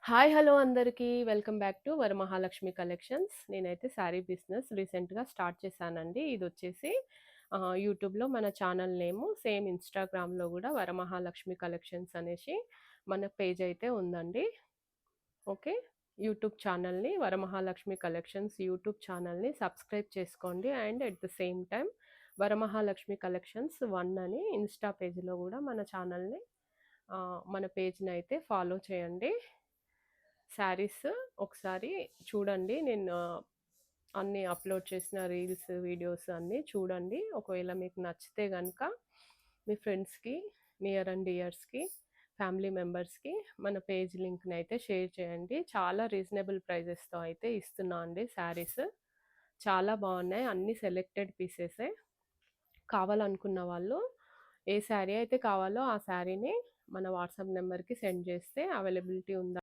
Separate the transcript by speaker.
Speaker 1: Hi! Hello అందరికీ. Welcome back to Varamahalakshmi collections. నేనైతే sari business రీసెంట్‌గా స్టార్ట్ చేశానండి. ఇదొచ్చేసి యూట్యూబ్‌లో మన ఛానల్ నేము, సేమ్ ఇన్‌స్టాగ్రామ్‌లో గూడా వరమహాలక్ష్మి కలెక్షన్స్ అనేసి మన పేజ్ అయితే ఉందండి. ఓకే. యూట్యూబ్ ఛానల్‌ని వరమహాలక్ష్మి కలెక్షన్స్ యూట్యూబ్ ఛానల్‌ని సబ్స్క్రైబ్ చేసుకోండి. And at the same time Varamahalakshmi collections 1 అని ఇన్‌స్టా పేజ్‌లో గూడా మన ఛానల్‌ని మన పేజ్‌నైతే ఫాలో చేయండి. శారీస్ ఒకసారి చూడండి. నేను అన్నీ అప్‌లోడ్ చేసిన రీల్స్, వీడియోస్ అన్నీ చూడండి. ఒకవేళ మీకు నచ్చితే గనక మీ ఫ్రెండ్స్‌కి, నియర్ అండ్ డియర్స్‌కి, ఫ్యామిలీ మెంబర్స్‌కి మన పేజ్ లింక్‌నైతే షేర్ చేయండి. చాలా రీజనబుల్ ప్రైజెస్‌తో అయితే ఇస్తున్నా అండి శారీస్. చాలా బావున్నాయి. అన్నీ సెలెక్టెడ్ పీసెసే. కావాలనుకున్న వాళ్ళు ఏ శారీ అయితే కావాలో ఆ శారీని మన వాట్సాప్ నెంబర్‌కి సెండ్ చేస్తే అవైలబిలిటీ ఉందా